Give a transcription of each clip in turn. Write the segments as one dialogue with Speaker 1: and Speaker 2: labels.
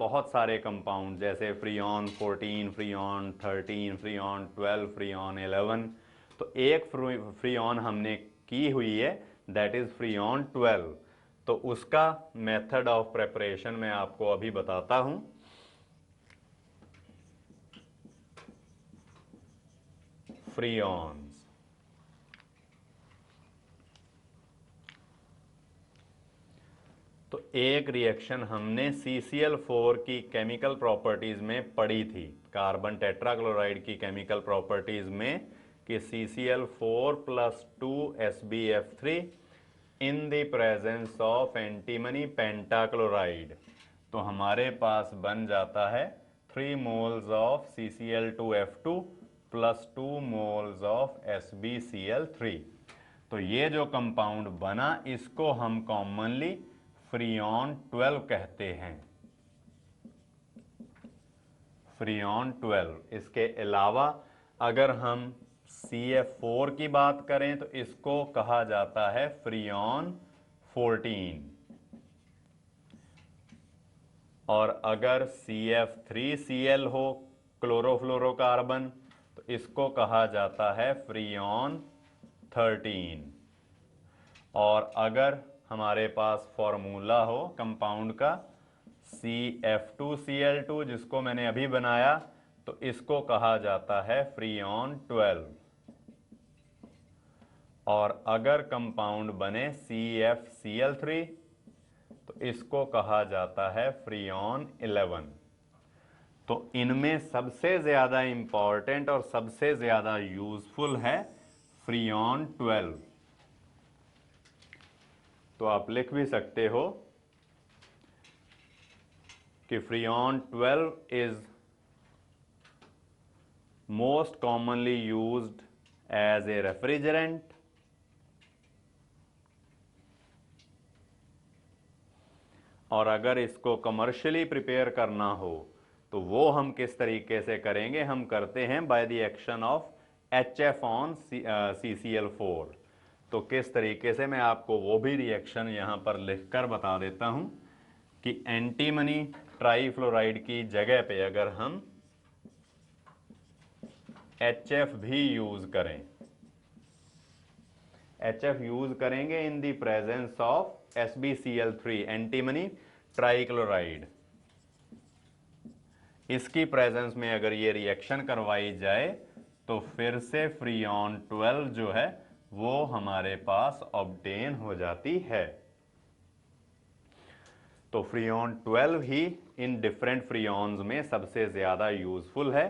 Speaker 1: बहुत सारे कंपाउंड, जैसे फ्रीऑन 14, फ्रीऑन 13, फ्रीऑन 12, फ्रीऑन 11। तो एक फ्रीऑन हमने की हुई है, दैट इज फ्रीऑन 12। तो उसका मेथड ऑफ प्रेपरेशन मैं आपको अभी बताता हूं। फ्रीऑन्स, तो एक रिएक्शन हमने CCl4 की केमिकल प्रॉपर्टीज में पढ़ी थी, कार्बन टेट्राक्लोराइड की केमिकल प्रॉपर्टीज में, कि CCl4 plus 2SbF3 in the presence of antimony pentachloride. तो हमारे पास बन जाता है 3 moles of CCl2F2 plus 2 moles of SbCl3। तो ये जो कंपाउंड बना, इसको हम कॉमनली फ्रीऑन 12 कहते हैं। फ्रीऑन 12। इसके अलावा अगर हम CF4 की बात करें तो इसको कहा जाता है फ्रीऑन 14। और अगर CF3Cl हो, क्लोरोफ्लोरोकार्बन, तो इसको कहा जाता है फ्रीऑन 13। और अगर हमारे पास फॉर्मूला हो कंपाउंड का CF2Cl2, जिसको मैंने अभी बनाया, तो इसको कहा जाता है फ्रीऑन 12। और अगर कंपाउंड बने CFCl3, तो इसको कहा जाता है फ्रीऑन 11। तो इनमें सबसे ज्यादा इंपॉर्टेंट और सबसे ज्यादा यूजफुल है फ्रीऑन 12। तो आप लिख भी सकते हो कि freon 12 is most commonly used as a refrigerant, और अगर इसको कमर्शियली प्रिपेयर करना हो तो वो हम किस तरीके से करेंगे, हम करते हैं by the action of HF on CCl4। तो किस तरीके से, मैं आपको वो भी रिएक्शन यहां पर लिखकर बता देता हूं कि एंटीमनी ट्राईफ्लोराइड की जगह पे अगर हम HF भी यूज करें, HF यूज करेंगे in the presence of SbCl3, antimony trichloride, इसकी प्रेजेंस में अगर ये रिएक्शन करवाई जाए तो फिर से फ्रीऑन 12 जो है वो हमारे पास ऑब्टेन हो जाती है। तो फ्रीऑन 12 ही इन डिफरेंट फ्रीऑन्स में सबसे ज्यादा यूजफुल है,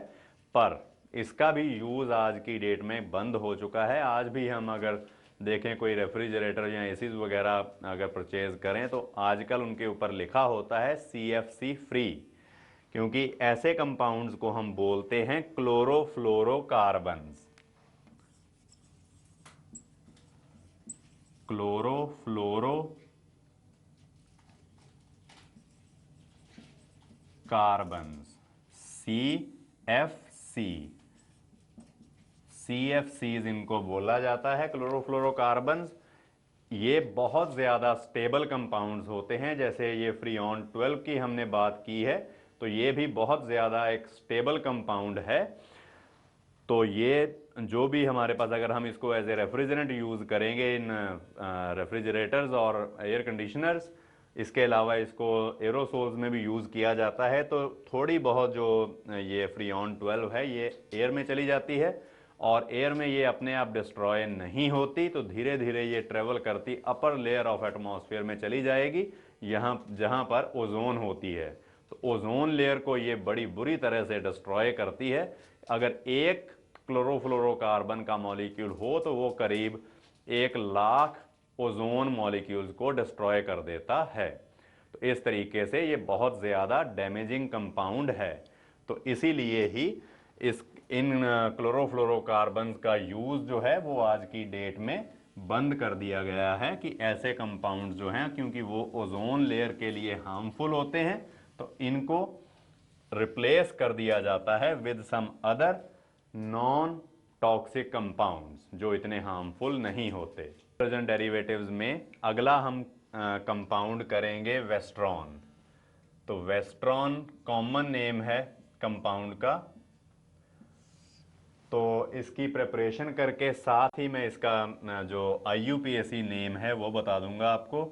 Speaker 1: पर इसका भी यूज आज की डेट में बंद हो चुका है। आज भी हम अगर देखें कोई रेफ्रिजरेटर या एसीज वगैरह अगर परचेज करें तो आजकल उनके ऊपर लिखा होता है CFC फ्री, क्योंकि ऐसे कंपाउंड्स को हम बोलते हैं chlorofluorocarbons. Chlorofluoro carbons, CFC, CFCs इनको बोला जाता है, क्लोरोफ्लोरोकार्बन्स। ये बहुत ज़्यादा स्टेबल कंपाउंड्स होते हैं, जैसे ये फ्रीऑन 12 की हमने बात की है, तो ये भी बहुत ज़्यादा एक स्टेबल कंपाउंड है। तो ये जो भी हमारे पास, अगर हम इसको एज ए रेफ्रिजरेंट यूज़ करेंगे इन रेफ्रिजरेटर्स और एयर कंडीशनर्स, इसके अलावा इसको एरोसोल्स में भी यूज़ किया जाता है, तो थोड़ी बहुत जो ये फ्रीऑन 12 है ये एयर में चली जाती है, और एयर में ये अपने आप डिस्ट्रॉय नहीं होती, तो धीरे धीरे ये ट्रेवल करती अपर लेयर ऑफ एटमॉस्फेयर में चली जाएगी, यहाँ जहाँ पर ओजोन होती है। तो ओजोन लेयर को ये बड़ी बुरी तरह से डिस्ट्रॉय करती है। अगर एक क्लोरोफ्लोरोकार्बन का मॉलिक्यूल हो तो वो करीब 1,00,000 ओजोन मॉलिक्यूल्स को डिस्ट्रॉय कर देता है। तो इस तरीके से ये बहुत ज़्यादा डैमेजिंग कंपाउंड है। तो इसीलिए ही इन क्लोरोफ्लोरोकार्बन्स का यूज़ जो है वो आज की डेट में बंद कर दिया गया है, कि ऐसे कंपाउंड जो हैं, क्योंकि वो ओजोन लेयर के लिए हार्मफुल होते हैं, तो इनको रिप्लेस कर दिया जाता है with some other non toxic compounds जो इतने हार्मफुल नहीं होते। प्रेजेंट डेरिवेटिव्स में अगला हम कंपाउंड करेंगे वेस्ट्रॉन। तो वेस्ट्रॉन कॉमन नेम है कंपाउंड का। तो इसकी प्रिपरेशन करके साथ ही मैं इसका जो IUPAC नेम है वो बता दूंगा आपको।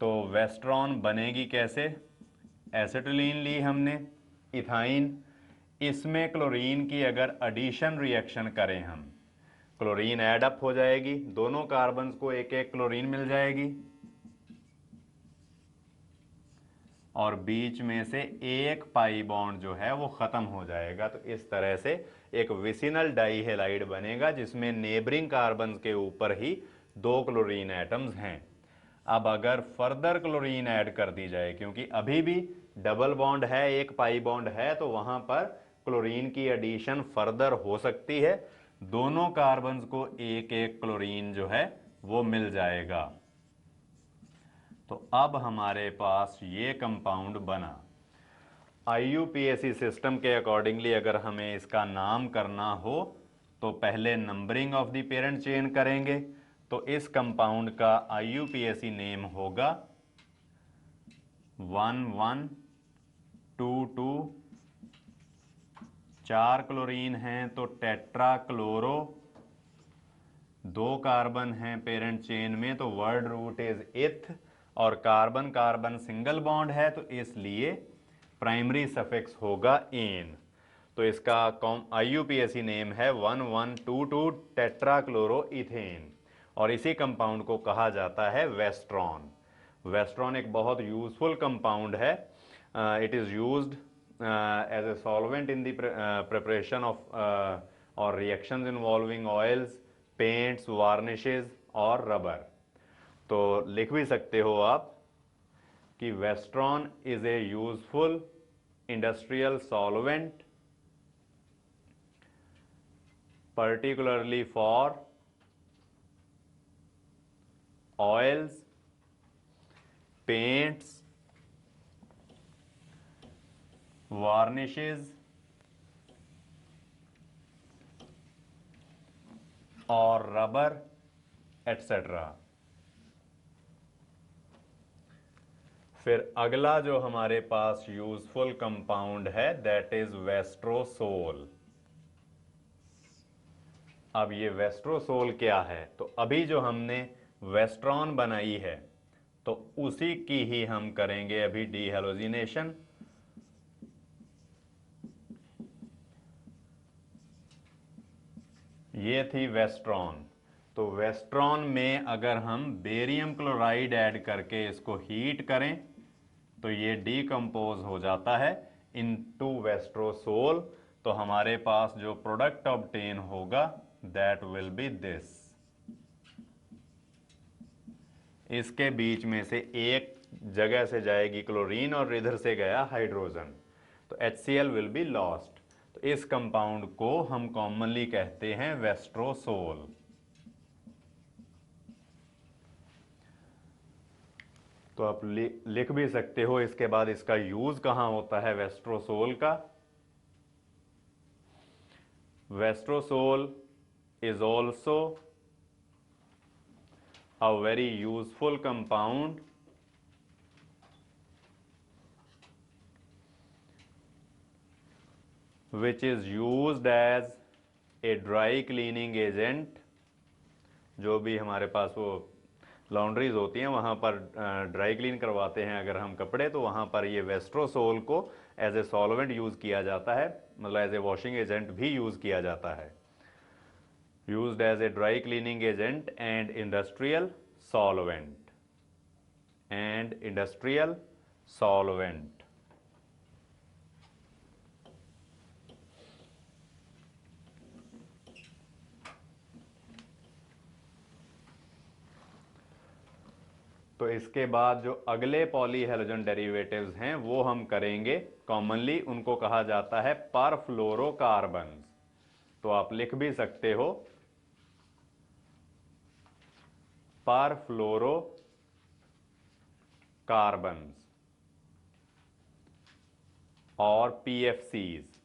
Speaker 1: तो वेस्ट्रॉन बनेगी कैसे? एसिटिलीन ली हमने, इथाइन, इसमें क्लोरीन की अगर एडिशन रिएक्शन करें हम, क्लोरीन ऐड अप हो जाएगी, दोनों कार्बन्स को एक एक क्लोरीन मिल जाएगी और बीच में से एक पाई बॉन्ड जो है वो खत्म हो जाएगा। तो इस तरह से एक विसिनल डाईहेलाइड बनेगा जिसमें नेबरिंग कार्बन के ऊपर ही 2 क्लोरीन एटम्स हैं। अब अगर फर्दर क्लोरीन ऐड कर दी जाए, क्योंकि अभी भी डबल बॉन्ड है, एक पाई बॉन्ड है, तो वहां पर क्लोरीन की एडिशन फर्दर हो सकती है, दोनों कार्बन्स को एक एक क्लोरीन जो है वो मिल जाएगा। तो अब हमारे पास ये कंपाउंड बना। IUPAC सिस्टम के अकॉर्डिंगली अगर हमें इसका नाम करना हो तो पहले numbering of the parent chain करेंगे। तो इस कंपाउंड का IUPAC नेम होगा 1122। 4 क्लोरीन हैं तो टेट्रा क्लोरो, 2 कार्बन हैं पेरेंट चेन में तो वर्ड रूट इज इथ, और कार्बन कार्बन सिंगल बॉन्ड है तो इसलिए प्राइमरी सफिक्स होगा एन। तो इसका IUPAC नेम है 1122 टेट्राक्लोरोइथेन और इसी कंपाउंड को कहा जाता है वेस्ट्रॉन। वेस्ट्रॉन एक बहुत यूजफुल कंपाउंड है। It is used as a solvent in the preparation of और reactions involving oils, paints, varnishes और रबर। तो लिख भी सकते हो आप कि Westron is a useful industrial solvent particularly for oils, paints, varnishes और रबर एटसेट्रा। फिर अगला जो हमारे पास यूजफुल कंपाउंड है दैट इज वेस्ट्रोसोल। अब ये वेस्ट्रोसोल क्या है? तो अभी जो हमने वेस्ट्रॉन बनाई है तो उसी की ही हम करेंगे अभी डीहेलोजिनेशन। ये थी वेस्ट्रॉन। तो वेस्ट्रॉन में अगर हम बेरियम क्लोराइड ऐड करके इसको हीट करें तो ये डीकम्पोज हो जाता है इनटू वेस्ट्रोसोल। तो हमारे पास जो प्रोडक्ट ऑब्टेन होगा दैट विल बी दिस। इसके बीच में से एक जगह से जाएगी क्लोरीन और इधर से गया हाइड्रोजन, तो HCl विल बी लॉस्ट। तो इस कंपाउंड को हम कॉमनली कहते हैं वेस्ट्रोसोल। तो आप लिख भी सकते हो इसके बाद इसका यूज कहां होता है वेस्ट्रोसोल का। वेस्ट्रोसोल is also a very useful compound which is used as a dry cleaning agent। जो भी हमारे पास वो लॉन्ड्रीज होती हैं वहाँ पर ड्राई क्लीन करवाते हैं अगर हम कपड़े, तो वहाँ पर ये वेस्ट्रोसोल को एज ए सॉल्वेंट यूज़ किया जाता है, मतलब एज ए वॉशिंग एजेंट भी यूज़ किया जाता है। Used as a dry cleaning agent and industrial solvent तो इसके बाद जो अगले पॉलीहेलोजन डेरिवेटिव्स हैं वो हम करेंगे कॉमनली, उनको कहा जाता है परफ्लोरोकार्बन्स। तो आप लिख भी सकते हो परफ्लोरोकार्बन्स और PFCs।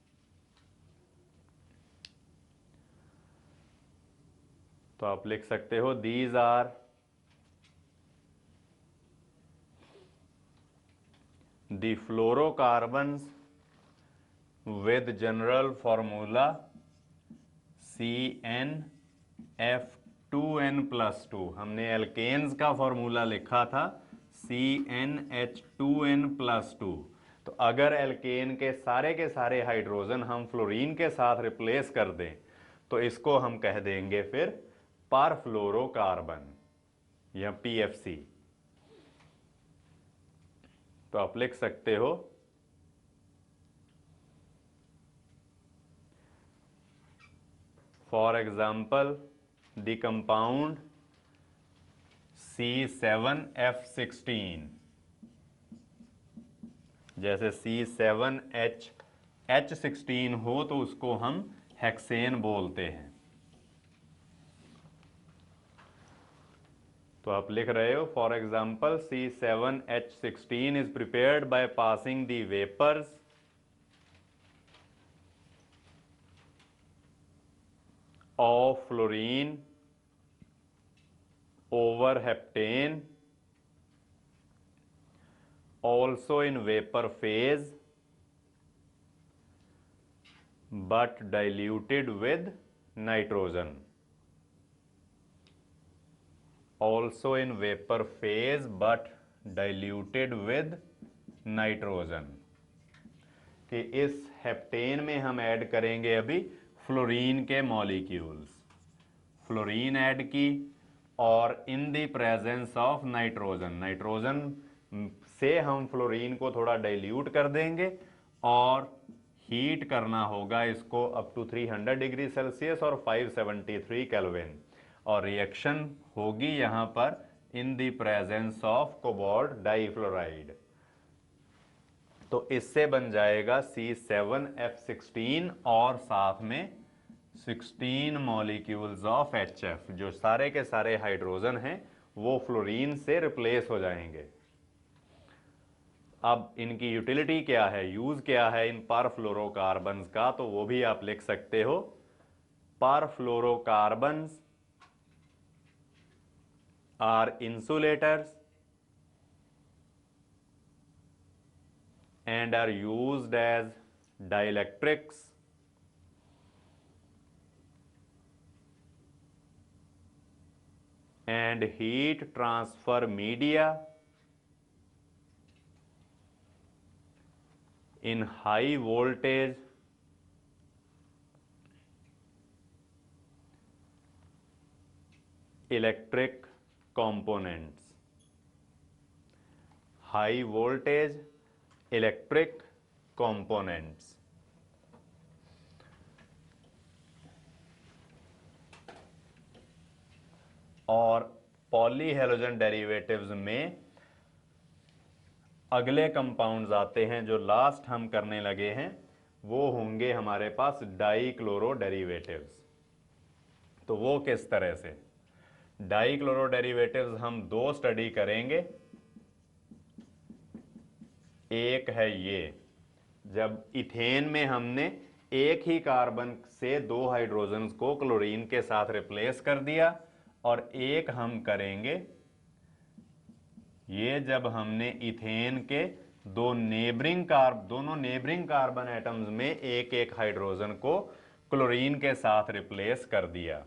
Speaker 1: तो आप लिख सकते हो these the fluorocarbons with general formula CnF2n+2, हमने एल्केन्स का फॉर्मूला लिखा था CnH2n+2। तो अगर एल्केन के सारे हाइड्रोजन हम फ्लोरीन के साथ रिप्लेस कर दें तो इसको हम कह देंगे फिर परफ्लोरोकार्बन या PFC। तो आप लिख सकते हो for example the compound C7F16, जैसे C7H16 हो तो उसको हम हेक्सेन बोलते हैं। तो आप लिख रहे हो for example C7H16 is prepared by passing the vapours of fluorine over heptane, also in vapor phase but diluted with nitrogen, also in vapor phase but diluted with nitrogen। कि इस हेप्टेन में हम ऐड करेंगे अभी fluorine के molecules, fluorine add की और इन the presence of nitrogen, nitrogen से हम फ्लोरीन को थोड़ा डाइल्यूट कर देंगे और हीट करना होगा इसको अप टू 300 डिग्री सेल्सियस और 573 केल्विन, और रिएक्शन होगी यहां पर in the presence of cobalt difluoride. तो इससे बन जाएगा C7F16 और साथ में 16 मॉलिक्यूल्स ऑफ HF, जो सारे के सारे हाइड्रोजन हैं वो फ्लोरीन से रिप्लेस हो जाएंगे। अब इनकी यूटिलिटी क्या है, यूज क्या है इन परफ्लोरोकार्बन्स का, तो वो भी आप लिख सकते हो। Perfluorocarbons are insulators and are used as dielectrics and heat transfer media in high voltage electric components, high voltage electric components. और पॉलीहेलोजन डेरिवेटिव्स में अगले कंपाउंड्स आते हैं जो लास्ट हम करने लगे हैं, वो होंगे हमारे पास डाइक्लोरो डेरिवेटिव्स। तो वो किस तरह से, डाइक्लोरो डेरिवेटिव्स हम दो स्टडी करेंगे। एक है ये, जब इथेन में हमने एक ही कार्बन से दो हाइड्रोजन्स को क्लोरीन के साथ रिप्लेस कर दिया, और एक हम करेंगे ये जब हमने इथेन के दोनों नेबरिंग कार्बन एटम्स में एक एक हाइड्रोजन को क्लोरीन के साथ रिप्लेस कर दिया।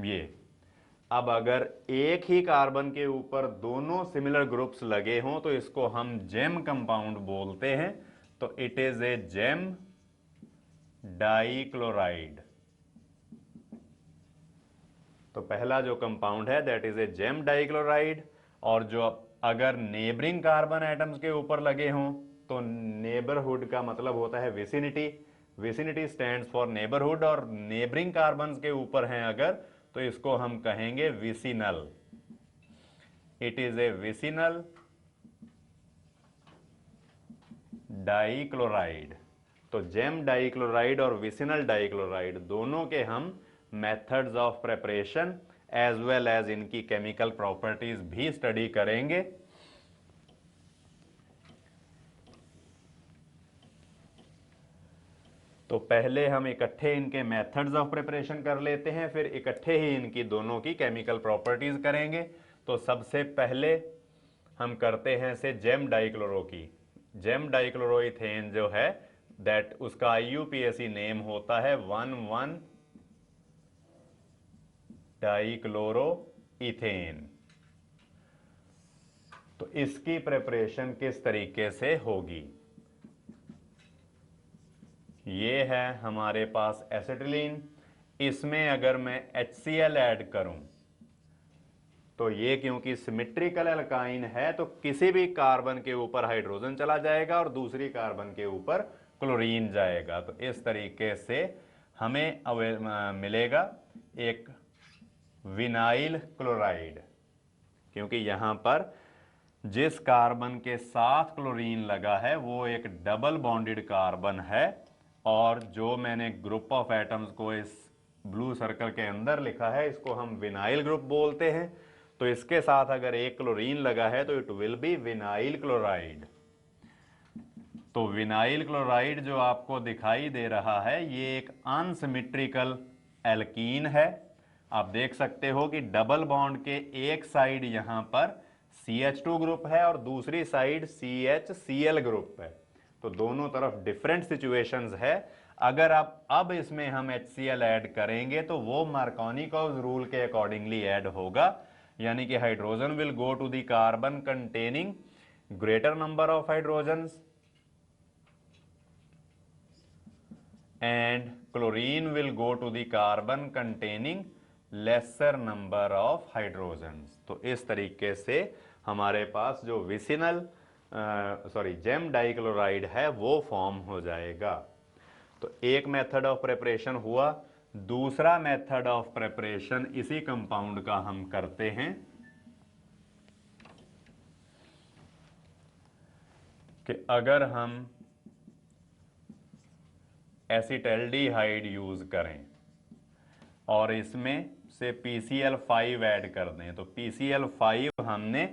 Speaker 1: ये अब अगर एक ही कार्बन के ऊपर दोनों सिमिलर ग्रुप्स लगे हों तो इसको हम जेम कंपाउंड बोलते हैं। तो it is a gem dichloride. तो पहला जो कंपाउंड है that is a gem dichloride. और जो अगर नेबरिंग कार्बन एटम्स के ऊपर लगे हों तो नेबरहुड का मतलब होता है vicinity, vicinity stands for neighbourhood, और नेबरिंग कार्बन के ऊपर हैं अगर तो इसको हम कहेंगे vicinal. It is a vicinal dichloride. तो जेम डाइक्लोराइड और विसिनल डाइक्लोराइड दोनों के हम methods of preparation as well as इनकी केमिकल प्रॉपर्टीज भी स्टडी करेंगे। तो पहले हम इकट्ठे इनके मेथड्स ऑफ प्रिपरेशन कर लेते हैं, फिर इकट्ठे ही इनकी दोनों की केमिकल प्रॉपर्टीज करेंगे। तो सबसे पहले हम करते हैं से जेम डाइक्लोरो की। जेम डाइक्लोरोइथेन जो है दैट उसका IUPAC नेम होता है 1,1 डाइक्लोरोइथेन। तो इसकी प्रिपरेशन किस तरीके से होगी, ये है हमारे पास एसिटिलीन। इसमें अगर मैं HCl ऐड करूं तो ये क्योंकि सिमेट्रिकल एल्काइन है तो किसी भी कार्बन के ऊपर हाइड्रोजन चला जाएगा और दूसरी कार्बन के ऊपर क्लोरीन जाएगा। तो इस तरीके से हमें मिलेगा एक विनाइल क्लोराइड, क्योंकि यहां पर जिस कार्बन के साथ क्लोरीन लगा है वो एक डबल बॉन्डेड कार्बन है, और जो मैंने ग्रुप ऑफ एटम्स को इस ब्लू सर्कल के अंदर लिखा है इसको हम विनाइल ग्रुप बोलते हैं। तो इसके साथ अगर एक क्लोरीन लगा है तो it will be vinyl chloride. तो विनाइल क्लोराइड जो आपको दिखाई दे रहा है ये एक अनसिमेट्रिकल एल्कीन है। आप देख सकते हो कि डबल बॉन्ड के एक साइड यहां पर CH2 ग्रुप है और दूसरी साइड CHCl ग्रुप है। तो दोनों तरफ डिफरेंट सिचुएशंस है। अगर आप अब इसमें हम HCl ऐड करेंगे तो वो मार्कोनिकॉव्स रूल के अकॉर्डिंगली ऐड होगा, यानी कि hydrogen will go to the carbon containing greater number of hydrogens and chlorine will go to the carbon containing lesser number of hydrogens. तो इस तरीके से हमारे पास जो विसिनल जेम डाइक्लोराइड है वो फॉर्म हो जाएगा। तो एक मेथड ऑफ प्रिपरेशन हुआ। दूसरा मेथड ऑफ प्रिपरेशन इसी कंपाउंड का हम करते हैं कि अगर हम एसिटल्डिहाइड यूज करें और इसमें से PCl5 ऐड कर दें, तो PCl5 हमने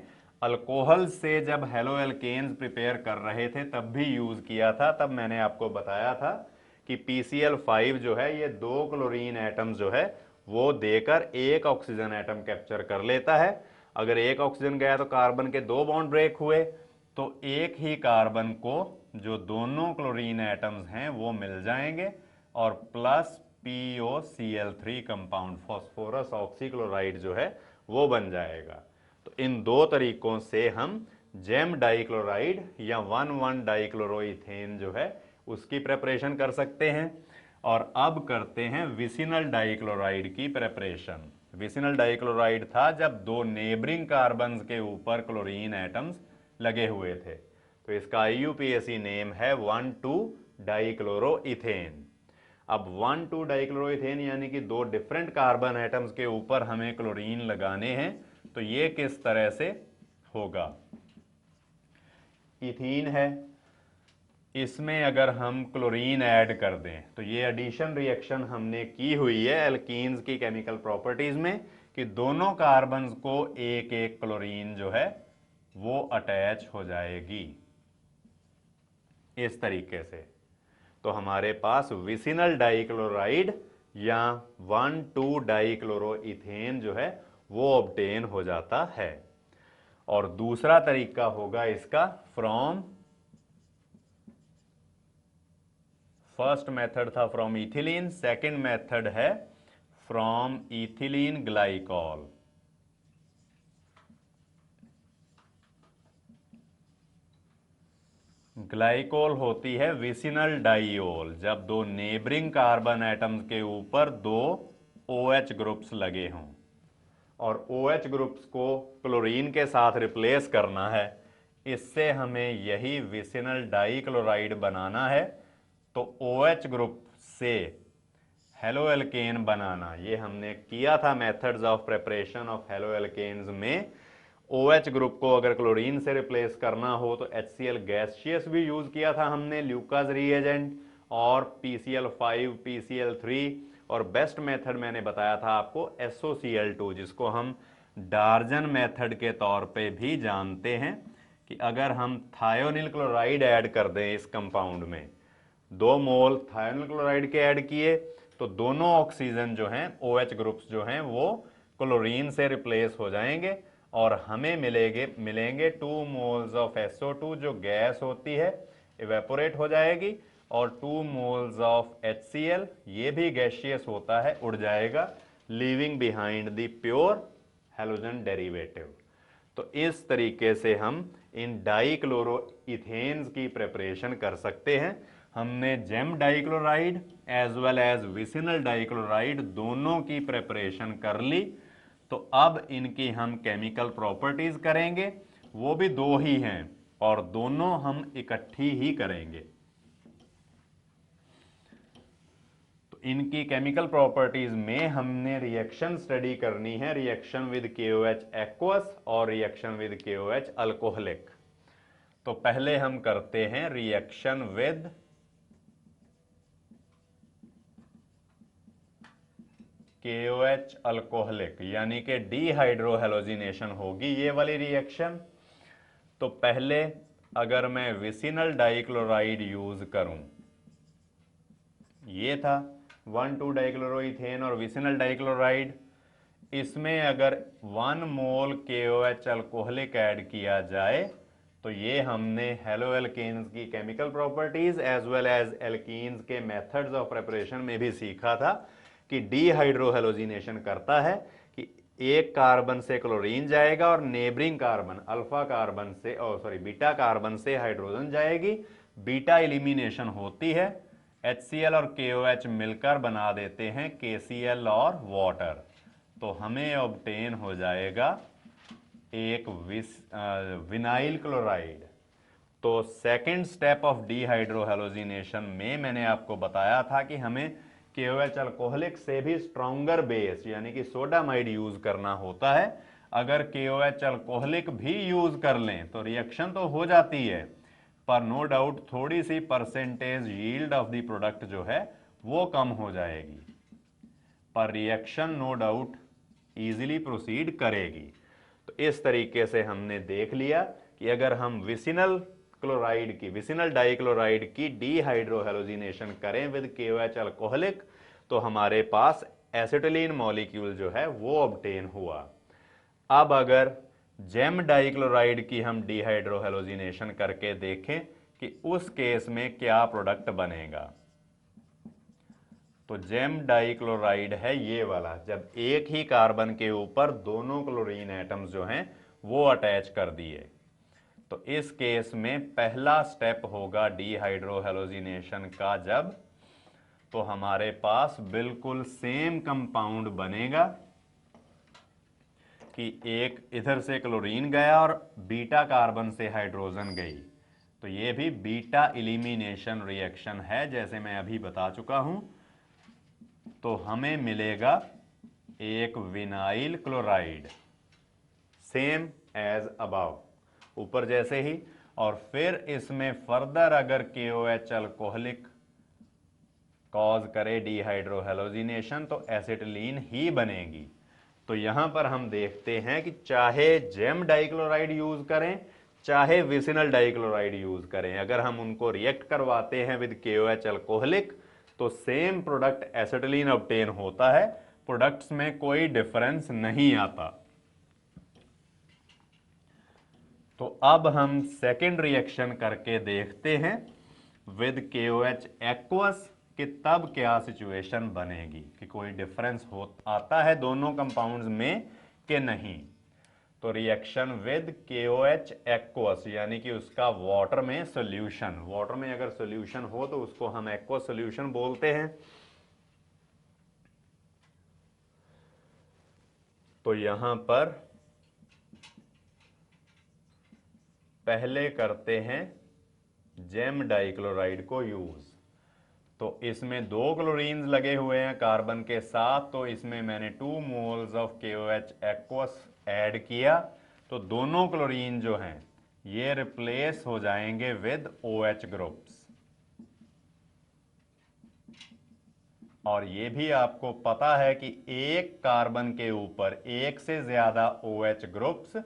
Speaker 1: अल्कोहल से जब हेलो एल्केन्स प्रिपेयर कर रहे थे तब भी यूज किया था। तब मैंने आपको बताया था कि PCl5 जो है ये 2 क्लोरीन एटम जो है वो देकर एक ऑक्सीजन एटम कैप्चर कर लेता है। अगर एक ऑक्सीजन गया तो कार्बन के 2 बॉन्ड ब्रेक हुए, तो एक ही कार्बन को जो दोनों क्लोरीन एटम्स हैं वो मिल जाएंगे और plus POCl3 compound phosphorus oxychloride जो है वो बन जाएगा। तो इन दो तरीकों से हम जेम डाइक्लोराइड या 1,1 डाइक्लोरोइथेन जो है उसकी प्रिपरेशन कर सकते हैं। और अब करते हैं विसिनल डाइक्लोराइड की प्रिपरेशन। विसिनल डाइक्लोराइड था जब 2 नेबरिंग कार्बन्स के ऊपर क्लोरीन एटम्स लगे हुए थे। तो इसका IUPAC नेम है 1,2 डाइक्लोरोइथेन। अब 1,2 डाइक्लोरोइथेन यानी कि 2 डिफरेंट कार्बन एटम्स के ऊपर हमें क्लोरीन लगाने हैं। तो ये किस तरह से होगा, इथीन है, इसमें अगर हम क्लोरीन ऐड कर दें तो ये एडिशन रिएक्शन हमने की हुई है एल्कीन्स की केमिकल प्रॉपर्टीज में कि दोनों कार्बन्स को एक एक क्लोरीन जो है वो अटैच हो जाएगी इस तरीके से। तो हमारे पास विसिनल डाइक्लोराइड या 1,2 डाइक्लोरोइथेन जो है वो ऑब्टेन हो जाता है। और दूसरा तरीका होगा इसका फ्रॉम, फर्स्ट मेथड था फ्रॉम इथिलीन, सेकंड मेथड है फ्रॉम इथिलीन ग्लाइकॉल। ग्लाइकोल होती है विसिनल डाइओल जब 2 नेबरिंग कार्बन एटम्स के ऊपर 2 OH ग्रुप्स लगे हों और OH ग्रुप्स को क्लोरीन के साथ रिप्लेस करना है। इससे हमें यही विसिनल डाइक्लोराइड बनाना है। तो OH ग्रुप से हेलो एल्केन बनाना, ये हमने किया था methods of preparation of halo alkanes में। OH ग्रुप को अगर क्लोरीन से रिप्लेस करना हो तो HCl गैसियस भी यूज किया था हमने, ल्यूकास रिएजेंट, और PCl5 PCl3, और बेस्ट मेथड मैंने बताया था आपको SOCl2 जिसको हम डार्जन मेथड के तौर पे भी जानते हैं कि अगर हम थायोनिल क्लोराइड ऐड कर दें इस कंपाउंड में, 2 मोल थायोनिल क्लोराइड के ऐड किए तो दोनों ऑक्सीजन जो हैं OH ग्रुप्स जो हैं वो क्लोरीन से रिप्लेस हो जाएंगे और हमें मिलेंगे 2 मोल्स ऑफ SO2 जो गैस होती है इवेपोरेट हो जाएगी, और 2 मोल्स ऑफ HCl ये भी गैसियस होता है, उड़ जाएगा, leaving behind the pure halogen derivative. तो इस तरीके से हम इन डाइक्लोरोइथेन्स की प्रिपरेशन कर सकते हैं। हमने gem dichloride as well as vicinal dichloride दोनों की प्रिपरेशन कर ली। तो अब इनकी हम केमिकल प्रॉपर्टीज करेंगे, वो भी दो ही हैं और दोनों हम इकट्ठी ही करेंगे। तो इनकी केमिकल प्रॉपर्टीज में हमने रिएक्शन स्टडी करनी है, रिएक्शन विद KOH एक्वस और रिएक्शन विद KOH अल्कोहलिक। तो पहले हम करते हैं रिएक्शन विद KOH अल्कोहलिक, यानी कि डीहाइड्रोहेलोजिनेशन होगी ये वाली रिएक्शन। तो पहले अगर मैं विसिनल डाइक्लोराइड यूज करूं, ये था 1,2 डाइक्लोरोइथेन और विसिनल डाइक्लोराइड, इसमें अगर 1 मोल KOH अल्कोहलिक ऐड किया जाए तो ये हमने हेलो एल्केन्स की chemical properties as well as alkenes के मेथड्स ऑफ प्रिपरेशन में भी सीखा था कि डीहाइड्रोहेलोजिनेशन करता है कि एक कार्बन से क्लोरीन जाएगा और नेबरिंग कार्बन अल्फा कार्बन से बीटा कार्बन से हाइड्रोजन जाएगी, बीटा एलिमिनेशन होती है, HCl और KOH मिलकर बना देते हैं KCl और वाटर। तो हमें ऑब्टेन हो जाएगा एक विनाइल क्लोराइड। तो सेकंड स्टेप ऑफ डीहाइड्रोहेलोजिनेशन में मैंने आपको बताया था कि हमें KOH अल्कोहलिक से भी स्ट्रॉन्गर बेस यानी कि सोडामाइड यूज करना होता है। अगर KOH अल्कोहलिक भी यूज कर लें तो रिएक्शन तो हो जाती है, पर नो डाउट थोड़ी सी percentage yield of the product जो है वो कम हो जाएगी, पर reaction no doubt easily proceed करेगी। तो इस तरीके से हमने देख लिया कि अगर हम विसिनल डाइक्लोराइड की डीहाइड्रोहेलोजिनेशन करें विद KOH अल्कोहलिक तो हमारे पास एसिटिलीन मॉलिक्यूल जो है वो ऑब्टेन हुआ। अब अगर जेम डाइक्लोराइड की हम डीहाइड्रोहेलोजिनेशन करके देखें कि उस केस में क्या प्रोडक्ट बनेगा, तो जेम डाइक्लोराइड है ये वाला, जब एक ही कार्बन के ऊपर दोनों क्लोरीन एटम्स जो हैं वो अटैच कर दिए। तो इस केस में पहला स्टेप होगा डीहाइड्रोहेलोजिनेशन का, जब तो हमारे पास बिल्कुल सेम कंपाउंड बनेगा कि एक इधर से क्लोरीन गया और बीटा कार्बन से हाइड्रोजन गई। तो ये भी बीटा एलिमिनेशन रिएक्शन है जैसे मैं अभी बता चुका हूं। तो हमें मिलेगा एक vinyl chloride same as above, ऊपर जैसे ही, और फिर इसमें फर्दर अगर KOH अल्कोहलिक कॉज करे डीहाइड्रोहेलोजिनेशन तो एसिटिलीन ही बनेगी। तो यहां पर हम देखते हैं कि चाहे जेम डाइक्लोराइड यूज करें चाहे विसिनल डाइक्लोराइड यूज करें, अगर हम उनको रिएक्ट करवाते हैं विद KOH अल्कोहलिक तो सेम प्रोडक्ट एसिटिलीन ऑब्टेन होता है, प्रोडक्ट्स में कोई डिफरेंस नहीं आता। तो अब हम सेकेंड रिएक्शन करके देखते हैं विद KOH एक्वस कि तब क्या सिचुएशन बनेगी, कि कोई डिफरेंस आता है दोनों कंपाउंड्स में कि नहीं। तो रिएक्शन विद KOH एक्वस यानी कि उसका वाटर में सॉल्यूशन, वाटर में अगर सॉल्यूशन हो तो उसको हम एक्वस सॉल्यूशन बोलते हैं। तो यहां पर पहले करते हैं जेम डाइक्लोराइड को यूज। तो इसमें दो क्लोरीन्स लगे हुए हैं कार्बन के साथ, तो इसमें मैंने 2 moles of KOH aqueous add किया। तो दोनों क्लोरीन जो हैं ये रिप्लेस हो जाएंगे विद OH ग्रुप्स। और ये भी आपको पता है कि एक कार्बन के ऊपर एक से ज्यादा OH ग्रुप्स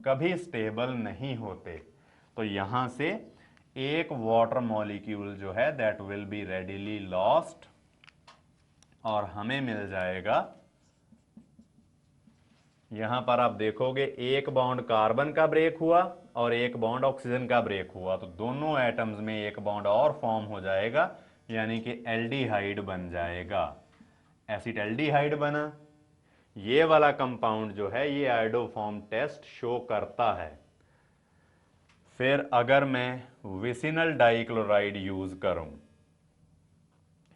Speaker 1: कभी स्टेबल नहीं होते। तो यहां से एक वाटर मॉलिक्यूल जो है that will be readily lost और हमें मिल जाएगा यहां पर आप देखोगे एक बॉन्ड कार्बन का ब्रेक हुआ और एक बॉन्ड ऑक्सीजन का ब्रेक हुआ, तो दोनों एटम्स में एक बॉन्ड और फॉर्म हो जाएगा, यानी कि एल्डिहाइड बन जाएगा। एसिटल्डिहाइड बना। ये वाला कंपाउंड जो है ये आयोडोफॉर्म टेस्ट शो करता है। फिर अगर मैं विसिनल डाइक्लोराइड यूज करूं,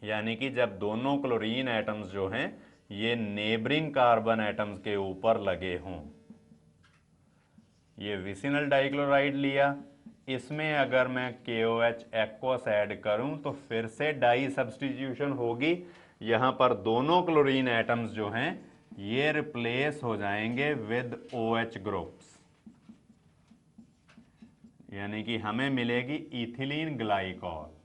Speaker 1: यानी कि जब दोनों क्लोरीन एटम्स जो हैं ये नेबरिंग कार्बन एटम्स के ऊपर लगे हों, ये विसिनल डाइक्लोराइड लिया, इसमें अगर मैं KOH एक्वस ऐड करूं तो फिर से डाई सब्स्टिट्यूशन होगी। यहां पर दोनों क्लोरीन एटम्स जो हैं ये रिप्लेस हो जाएंगे विद OH ग्रुप्स, यानी कि हमें मिलेगी इथिलीन ग्लाइकॉल।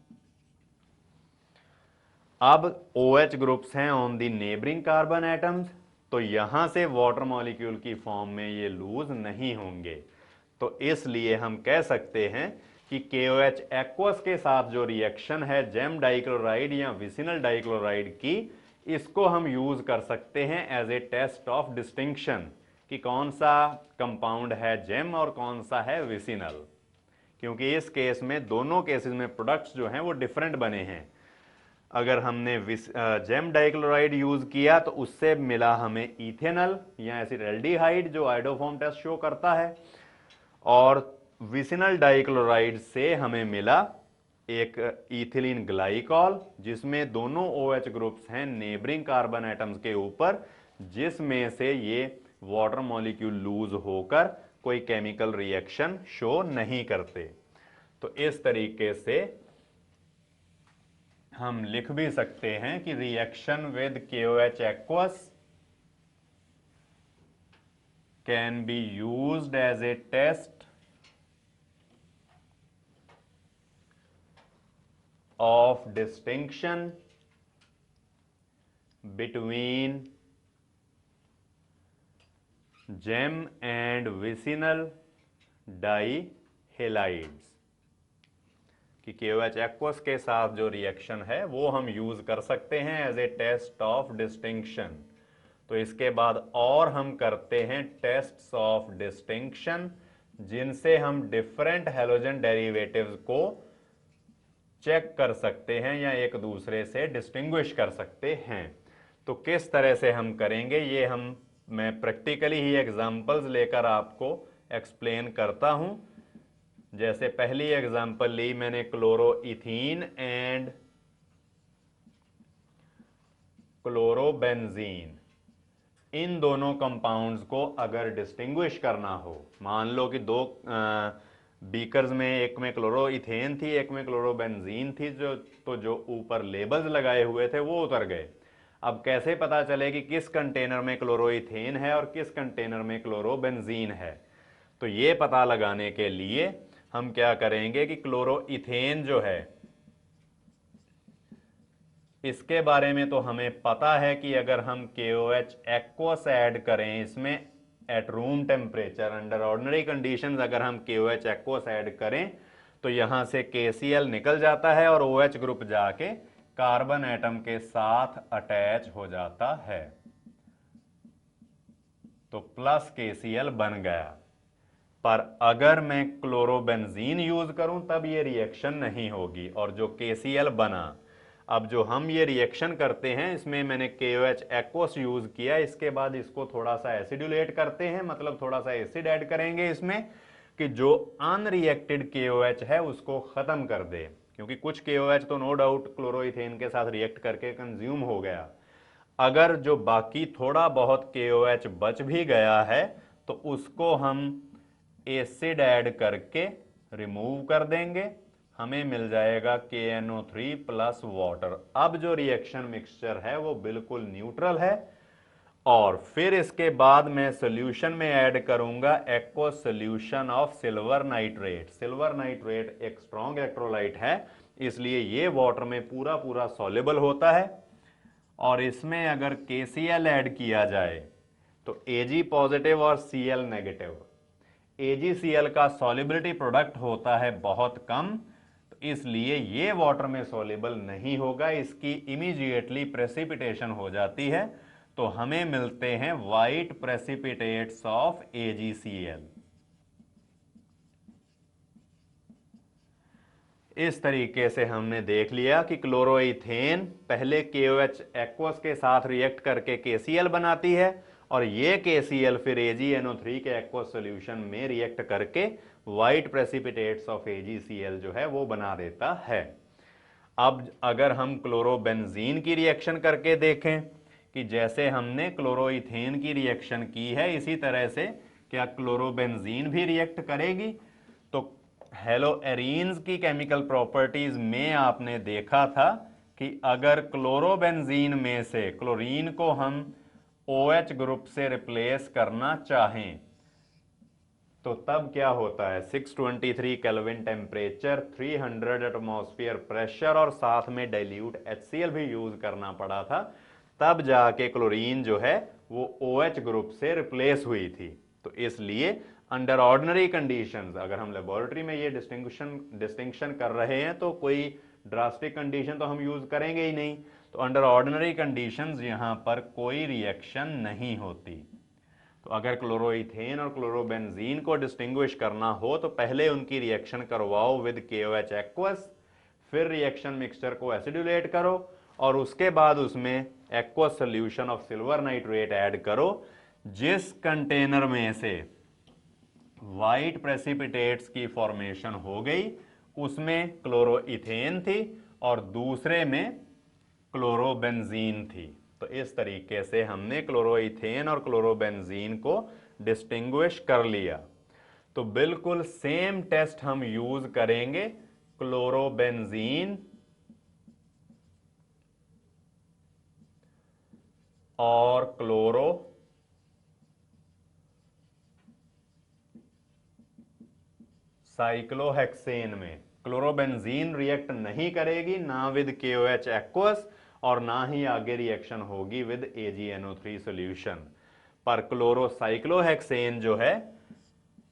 Speaker 1: अब OH ग्रुप्स हैं on the neighbouring carbon atoms, तो यहां से वाटर मॉलिक्यूल की फॉर्म में ये लूज नहीं होंगे। तो इसलिए हम कह सकते हैं कि KOH एक्वस के साथ जो रिएक्शन है जेम डाइक्लोराइड या विसिनल डाइक्लोराइड की, इसको हम यूज कर सकते हैं as a test of distinction कि कौन सा कंपाउंड है जेम और कौन सा है विसिनल, क्योंकि इस केस में दोनों केसेस में प्रोडक्ट्स जो हैं वो डिफरेंट बने हैं। अगर हमने जेम डाइक्लोराइड यूज किया तो उससे मिला हमें इथेनल या एसिटल्डिहाइड जो आयोडोफॉर्म टेस्ट शो करता है, और विसिनल डाइक्लोराइड से हमें मिला एक इथिलीन ग्लाइकॉल जिसमें दोनों OH ग्रुप्स हैं नेबरिंग कार्बन एटम्स के ऊपर, जिसमें से ये वाटर मॉलिक्यूल लूज होकर कोई केमिकल रिएक्शन शो नहीं करते। तो इस तरीके से हम लिख भी सकते हैं कि reaction with KOH aqueous can be used as a test of distinction between gem and vicinal dihalides, कि KOH एक्वस के साथ जो रिएक्शन है वो हम यूज कर सकते हैं as a test of distinction. तो इसके बाद और हम करते हैं टेस्ट्स ऑफ डिस्टिंक्शन जिनसे हम डिफरेंट हैलोजन डेरिवेटिव्स को चेक कर सकते हैं या एक दूसरे से डिस्टिंग्विश कर सकते हैं। तो किस तरह से हम करेंगे ये मैं प्रैक्टिकली ही एग्जांपल्स लेकर आपको एक्सप्लेन करता हूं। जैसे पहली एग्जांपल ली मैंने क्लोरोइथीन एंड क्लोरोबेंजीन, इन दोनों कंपाउंड्स को अगर डिस्टिंग्विश करना हो, मान लो कि दो बीकर्स में एक में क्लोरोइथेन थी एक में क्लोरोबेंजीन थी, जो ऊपर लेबल्स लगाए हुए थे वो उतर गए। अब कैसे पता चले कि किस कंटेनर में क्लोरोइथेन है और किस कंटेनर में क्लोरोबेंजीन है? तो ये पता लगाने के लिए हम क्या करेंगे कि क्लोरोइथेन जो है इसके बारे में तो हमें पता है कि अगर हम KOH एक्वस ऐड करें इसमें at room temperature under ordinary conditions, अगर हम KOH एक्वस ऐड करें तो यहां से KCl निकल जाता है और OH ग्रुप जाके कार्बन एटम के साथ अटैच हो जाता है, तो प्लस KCl बन गया। पर अगर मैं क्लोरोबेंजीन यूज करूं तब ये रिएक्शन नहीं होगी, और जो KCl बना, अब जो हम ये रिएक्शन करते हैं इसमें मैंने KOH एक्वस यूज किया, इसके बाद इसको थोड़ा सा एसिडुलेट करते हैं, मतलब थोड़ा सा एसिड ऐड करेंगे इसमें कि जो अनरिएक्टेड KOH है उसको खत्म कर दे, क्योंकि कुछ KOH तो नो डाउट क्लोरोइथेन के साथ रिएक्ट करके कंज्यूम हो गया। अगर जो बाकी थोड़ा बहुत KOH बच भी गया है तो उसको हम एसिड ऐड करके रिमूव कर देंगे, हमें मिल जाएगा KNO3 प्लस वाटर। अब जो रिएक्शन मिक्सचर है वो बिल्कुल न्यूट्रल है, और फिर इसके बाद मैं सॉल्यूशन में ऐड करूंगा aqueous solution of silver nitrate. Silver nitrate एक स्ट्रॉन्ग इलेक्ट्रोलाइट है, इसलिए ये वाटर में पूरा पूरा सॉल्युबल होता है, और इसमें अगर KCl ऐड किया जाए तो Ag पॉजिटिव और Cl नेगेटिव, AgCl का सॉल्युबिलिटी प्रोडक्ट होता है बहुत कम, तो इसलिए ये वाटर में सॉल्युबल नहीं होगा, इसकी इमीडिएटली प्रेसिपिटेशन हो जाती है। तो हमें मिलते हैं व्हाइट प्रेसिपिटेट्स ऑफ AgCl। इस तरीके से हमने देख लिया कि क्लोरोइथेन पहले KOH एक्वस के साथ रिएक्ट करके KCl बनाती है और ये KCl फिर AgNO3 के एक्वस सॉल्यूशन में रिएक्ट करके व्हाइट प्रेसिपिटेट्स ऑफ AgCl जो है वो बना देता है। अब अगर हम क्लोरोबेंजीन की रिएक्शन करके देखें कि जैसे हमने क्लोरोइथेन की रिएक्शन की है इसी तरह से क्या क्लोरोबेंजीन भी रिएक्ट करेगी, तो हेलोएरीन्स की केमिकल प्रॉपर्टीज में आपने देखा था कि अगर क्लोरोबेंजीन में से क्लोरीन को हम OH ग्रुप से रिप्लेस करना चाहें तो तब क्या होता है, 623 केल्विन टेम्परेचर, 300 एटमॉस्फेयर प्रेशर और साथ में डाइल्यूट HCl भी यूज करना पड़ा था, तब जाके क्लोरीन जो है वो OH ग्रुप से रिप्लेस हुई थी। तो इसलिए अंडर ऑर्डिनरी कंडीशंस, अगर हम लेबोरेटरी में ये डिस्टिंक्शन कर रहे हैं तो कोई ड्रास्टिक कंडीशन तो हम यूज करेंगे ही नहीं, तो अंडर ऑर्डिनरी कंडीशंस यहां पर कोई रिएक्शन नहीं होती। तो अगर क्लोरोइथेन और क्लोरोबेंजीन को डिस्टिंग्विश करना हो तो पहले उनकी रिएक्शन करवाओ विद KOH एक्वस, फिर रिएक्शन मिक्सचर को एसिडुलेट करो और उसके बाद उसमें aqueous solution of silver nitrate add करो। जिस कंटेनर में से व्हाइट प्रेसिपिटेट्स की फॉर्मेशन हो गई उसमें क्लोरोइथेन थी और दूसरे में क्लोरोबेंजीन थी। तो इस तरीके से हमने क्लोरोइथेन और क्लोरोबेंजीन को डिस्टिंग्विश कर लिया। तो बिल्कुल सेम टेस्ट हम यूज करेंगे क्लोरोबेंजीन और क्लोरो साइक्लोहेक्सेन में। क्लोरोबेंजीन रिएक्ट नहीं करेगी ना विद KOH एक्वस और ना ही आगे रिएक्शन होगी विद AgNO3 सॉल्यूशन, पर क्लोरोसाइक्लोहेक्सेन जो है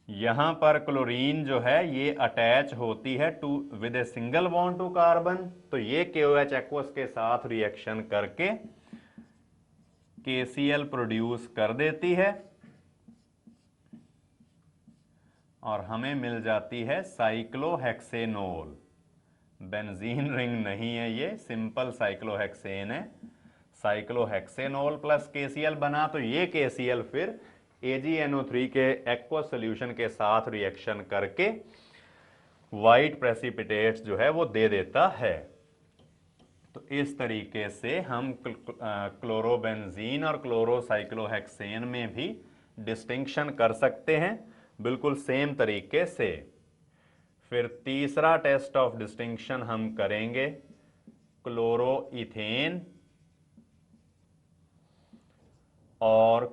Speaker 1: यहां पर क्लोरीन जो है ये अटैच होती है to with a single bond to carbon, तो ये KOH एक्वस के साथ रिएक्शन करके KCl प्रोड्यूस कर देती है और हमें मिल जाती है साइक्लोहेक्सेनोल। बेंजीन रिंग नहीं है, ये सिंपल साइक्लोहेक्सेन है। साइक्लोहेक्सेनोल प्लस KCl बना तो ये KCl फिर AgNO3 के एक्वस सॉल्यूशन के साथ रिएक्शन करके व्हाइट प्रेसिपिटेट्स जो है वो दे देता है। तो इस तरीके से हम क्लोरोबेंजीन और क्लोरोसाइक्लोहेक्सेन में भी डिस्टिंक्शन कर सकते हैं बिल्कुल सेम तरीके से। फिर तीसरा टेस्ट ऑफ डिस्टिंक्शन हम करेंगे क्लोरोइथेन और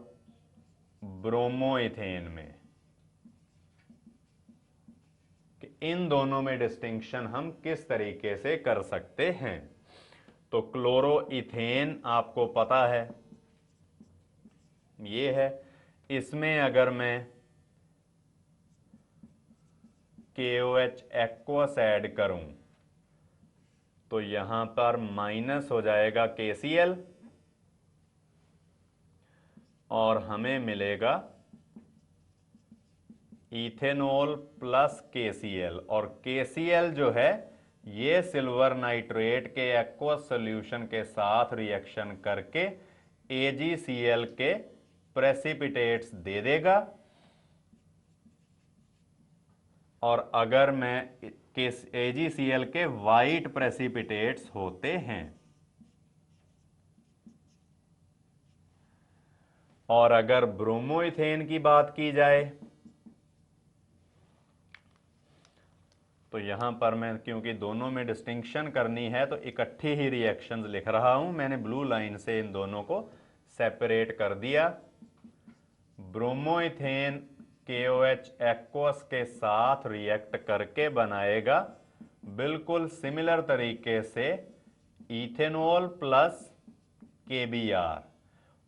Speaker 1: ब्रोमोइथेन में, कि इन दोनों में डिस्टिंक्शन हम किस तरीके से कर सकते हैं। तो क्लोरोइथेन आपको पता है ये है, इसमें अगर मैं KOH एक्वस ऐड करूं तो यहां पर माइनस हो जाएगा KCl और हमें मिलेगा इथेनॉल प्लस KCl, और KCl जो है ये सिल्वर नाइट्रेट के एक्वस सॉल्यूशन के साथ रिएक्शन करके AgCl के प्रेसिपिटेट्स दे देगा। और अगर मैं AgCl के व्हाइट प्रेसिपिटेट्स होते हैं और अगर ब्रोमोइथेन की बात की जाए तो यहां पर मैं क्योंकि दोनों में डिस्टिंक्शन करनी है तो इकट्ठी ही रिएक्शंस लिख रहा हूं, मैंने ब्लू लाइन से इन दोनों को सेपरेट कर दिया। ब्रोमोइथेन KOH एक्वस के साथ रिएक्ट करके बनाएगा बिल्कुल सिमिलर तरीके से इथेनॉल प्लस KBr,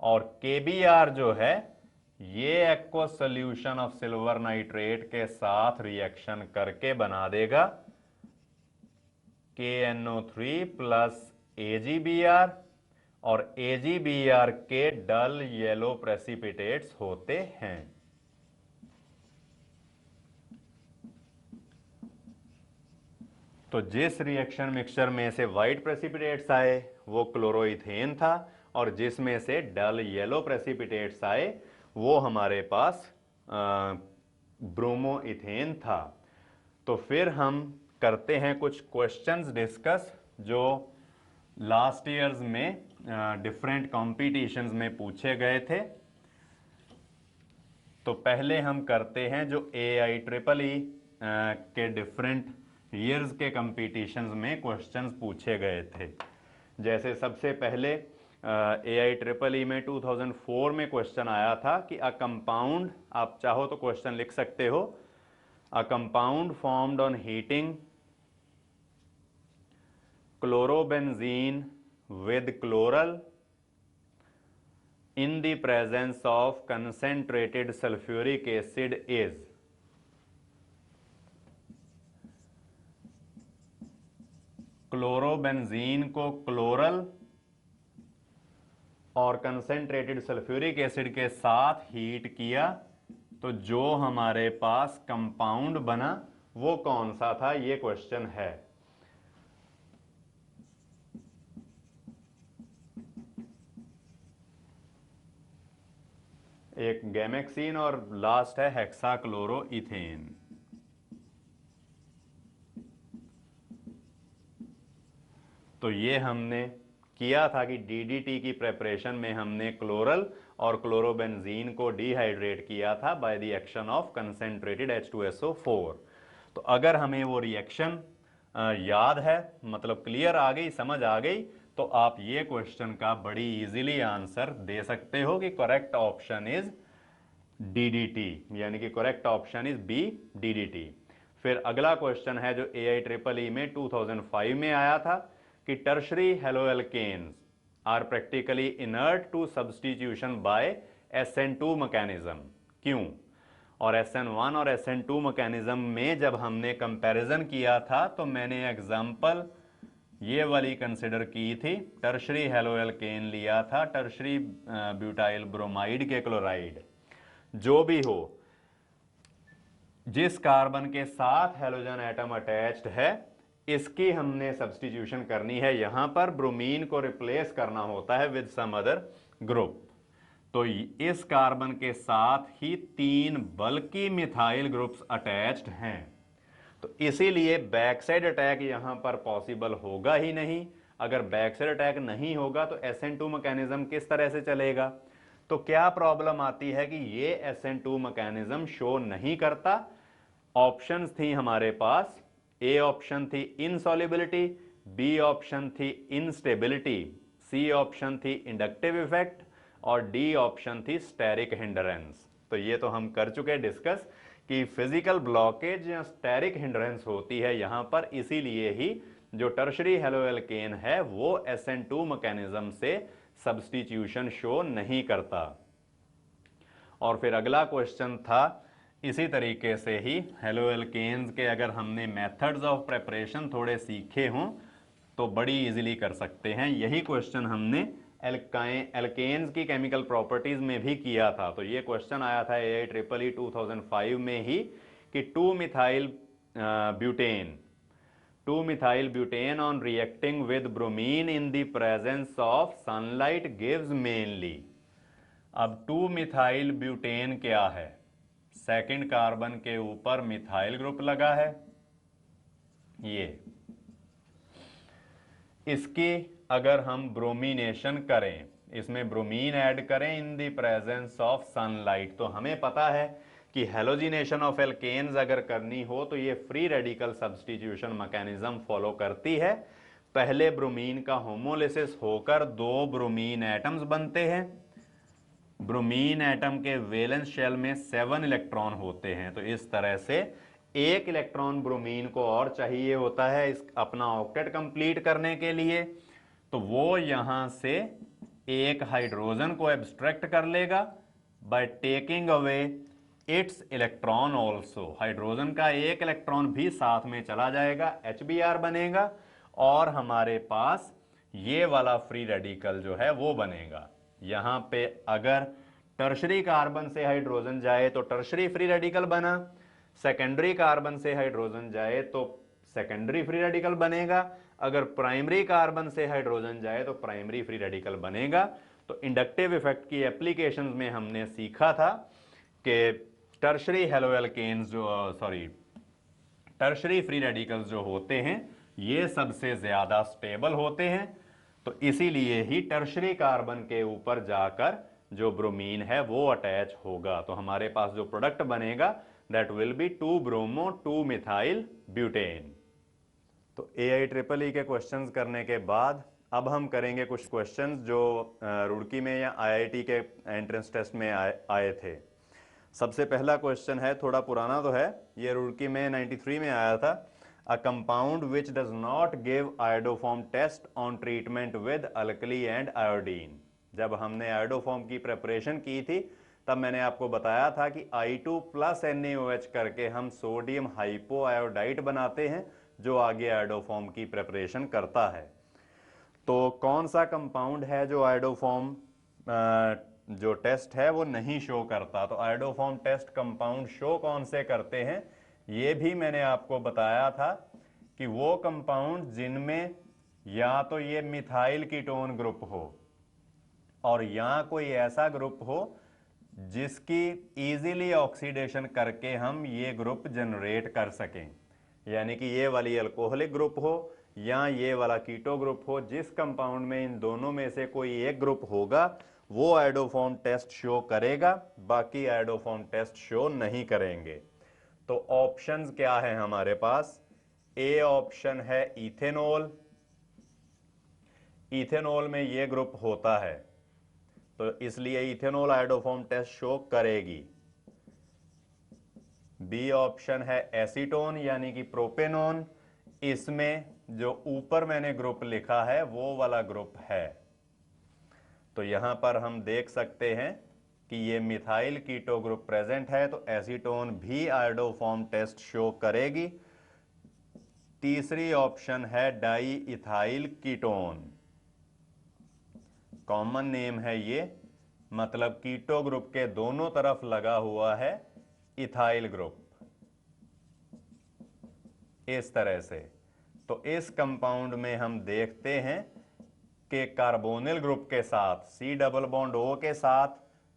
Speaker 1: और KBr जो है ये aqueous solution of silver nitrate के साथ रिएक्शन करके बना देगा KNO3 प्लस AgBr, और AgBr के डल येलो प्रेसिपिटेट्स होते हैं। तो जिस रिएक्शन मिक्सचर में से व्हाइट प्रेसिपिटेट्स आए वो क्लोरोइथेन था, और जिसमें से डल येलो प्रेसिपिटेट्स आए वो हमारे पास ब्रोमोइथेन था। तो फिर हम करते हैं कुछ क्वेश्चंस डिस्कस जो लास्ट ईयर्स में डिफरेंट कॉम्पिटिशन्स में पूछे गए थे। तो पहले हम करते हैं जो AIEEE के डिफरेंट ईयर्स के कॉम्पिटिशन्स में क्वेश्चंस पूछे गए थे। जैसे सबसे पहले AIEEE में 2004 में क्वेश्चन आया था कि अ कंपाउंड, आप चाहो तो क्वेश्चन लिख सकते हो, a compound formed on heating chlorobenzene with chloral in the presence of concentrated sulfuric acid is chlorobenzene को क्लोरल और कंसेंट्रेटेड सल्फ्यूरिक एसिड के साथ हीट किया तो जो हमारे पास कंपाउंड बना वो कौन सा था, ये क्वेश्चन है। एक गैमेक्सीन और लास्ट है हेक्साक्लोरोइथेन। तो ये हमने किया था कि DDT की प्रेपरेशन में हमने क्लोरल और क्लोरोबेंजीन को डिहाइड्रेट किया था by the action of concentrated H2SO4। तो अगर हमें वो रिएक्शन याद है, मतलब क्लियर आ गई, समझ आ गई, तो आप ये क्वेश्चन का बड़ी इजीली आंसर दे सकते हो कि करेक्ट ऑप्शन इज DDT, यानी कि correct option is B, DDT। फिर अगला क्वेश्चन है जो AIEEE में 2005 में आया था कि tertiary haloalkanes are practically inert to substitution by SN2 mechanism. क्यों? और SN1 और SN2 मैकेनिज्म में जब हमने कंपैरिजन किया था तो मैंने एग्जांपल ये वाली कंसिडर की थी, टर्शरी हेलोएल्केन लिया था, टर्शरी ब्यूटाइल ब्रोमाइड के क्लोराइड। जो भी हो, जिस कार्बन के साथ हेलोजन एटम अटैच्ड है इसकी हमने सब्स्टिट्यूशन करनी है। यहां पर ब्रोमीन को रिप्लेस करना होता है विद सम अदर ग्रुप। तो इस कार्बन के साथ ही 3 बल्कि मिथाइल ग्रुप्स अटैच्ड हैं, तो इसीलिए बैकसाइड अटैक यहां पर पॉसिबल होगा ही नहीं। अगर बैकसाइड अटैक नहीं होगा तो SN2 मैकेनिज्म किस तरह से चलेगा? तो क्या प्रॉब्लम आती है कि ये SN2 मैकेनिज्म शो नहीं करता। ऑप्शंस थी हमारे पास, A ऑप्शन थी इनसॉल्युबिलिटी, B ऑप्शन थी इनस्टेबिलिटी, C ऑप्शन थी इंडक्टिव इफेक्ट और D ऑप्शन थी स्टेरिक हिंडरेंस। तो ये तो हम कर चुके डिस्कस कि फिजिकल ब्लॉकेज या स्टेरिक हिंडरेंस होती है यहां पर, इसीलिए ही जो टर्शरी हेलोएल्केन है वो SN2 मैकेनिज्म से सब्स्टिट्यूशन शो नहीं करता। और फिर अगला क्वेश्चन था इसी तरीके से ही हेलोएल्केन्स के, अगर हमने मेथड्स ऑफ प्रेपरेशन थोड़े सीखे हों तो बड़ी इजीली कर सकते हैं। यही क्वेश्चन हमने एल्केन्स की केमिकल प्रॉपर्टीज में भी किया था। तो ये क्वेश्चन आया था AIEEE 2005 में ही कि two methyl butane on reacting with bromine in the presence of sunlight gives mainly. अब 2-मिथाइल ब्यूटेन क्या है? सेकंड कार्बन के ऊपर मिथाइल ग्रुप लगा है, ये इसकी अगर हम ब्रोमिनेशन करें, इसमें ब्रोमीन ऐड करें इन द प्रेजेंस ऑफ सनलाइट, तो हमें पता है कि हेलोजिनेशन ऑफ एल्केन्स अगर करनी हो तो ये free radical substitution mechanism follow करती है। पहले ब्रोमीन का होमोलिसिस होकर 2 ब्रोमीन एटम्स बनते हैं। ब्रोमीन एटम के वैलेंस शेल में 7 इलेक्ट्रॉन होते हैं, तो इस तरह से 1 इलेक्ट्रॉन ब्रोमीन को और चाहिए होता है इस अपना ऑक्टेट कंप्लीट करने के लिए। तो वो यहां से एक हाइड्रोजन को एब्स्ट्रैक्ट कर लेगा by taking away it's electron also. Hydrogen का 1 इलेक्ट्रॉन भी साथ में चला जाएगा, HBr बनेगा और हमारे पास ये वाला फ्री रेडिकल जो है वो बनेगा। यहां पे अगर टर्शरी कार्बन से हाइड्रोजन जाए तो टर्शरी फ्री रेडिकल बना, सेकेंडरी कार्बन से हाइड्रोजन जाए तो सेकेंडरी फ्री रेडिकल बनेगा, अगर प्राइमरी कार्बन से हाइड्रोजन जाए तो प्राइमरी फ्री रेडिकल बनेगा। तो इंडक्टिव इफेक्ट की एप्लीकेशंस में हमने सीखा था कि टर्शरी हेलोएल्केन्स जो टर्शरी फ्री रेडिकल्स जो होते हैं ये सबसे ज्यादा स्टेबल होते हैं, तो इसीलिए ही टर्शरी कार्बन के ऊपर जाकर जो ब्रोमीन है वो अटैच होगा। तो हमारे पास जो प्रोडक्ट बनेगा that will be 2 bromo 2 methyl butane. तो AIEEE के क्वेश्चंस करने के बाद अब हम करेंगे कुछ क्वेश्चंस जो रुड़की में या IIT के एंट्रेंस टेस्ट में आए थे। सबसे पहला क्वेश्चन है, थोड़ा पुराना तो है, ये रुड़की में 93 में आया था। A compound which does not give iodoform test on treatment with alkali and iodine. जब हमने आयोडोफॉर्म की प्रेपरेशन की थी तब मैंने आपको बताया था कि I2 प्लस NaOH करके हम सोडियम हाइपो आयोडाइड बनाते हैं जो आगे आयोडोफॉर्म की प्रेपरेशन करता है। तो कौन सा कंपाउंड है जो आयोडोफॉर्म जो टेस्ट है वो नहीं शो करता। तो आयोडोफॉर्म टेस्ट कंपाउंड शो कौन से करते हैं ये भी मैंने आपको बताया था कि वो कंपाउंड जिनमें या तो ये मिथाइल कीटोन ग्रुप हो और या कोई ऐसा ग्रुप हो जिसकी इजीली ऑक्सीडेशन करके हम ये ग्रुप जनरेट कर सकें, यानी कि ये वाली अल्कोहलिक ग्रुप हो या ये वाला कीटो ग्रुप हो, जिस कंपाउंड में इन दोनों में से कोई एक ग्रुप होगा वो आयोडोफॉर्म टेस्ट शो करेगा, बाकी आयोडोफॉर्म टेस्ट शो नहीं करेंगे। तो ऑप्शंस क्या है हमारे पास? ए ऑप्शन है इथेनॉल, इथेनॉल में ये ग्रुप होता है तो इसलिए इथेनॉल आयोडोफॉर्म टेस्ट शो करेगी। बी ऑप्शन है एसीटोन यानी कि प्रोपेनॉन, इसमें जो ऊपर मैंने ग्रुप लिखा है वो वाला ग्रुप है। तो यहां पर हम देख सकते हैं कि ये मिथाइल कीटो ग्रुप प्रेजेंट है तो एसीटोन भी आयोडोफॉर्म टेस्ट शो करेगी। तीसरी ऑप्शन है di ethyl ketone, common name है ये, मतलब कीटो ग्रुप के दोनों तरफ लगा हुआ है इथाइल ग्रुप इस तरह से। तो इस कंपाउंड में हम देखते हैं कि कार्बोनिल ग्रुप के साथ C डबल बॉन्ड O के साथ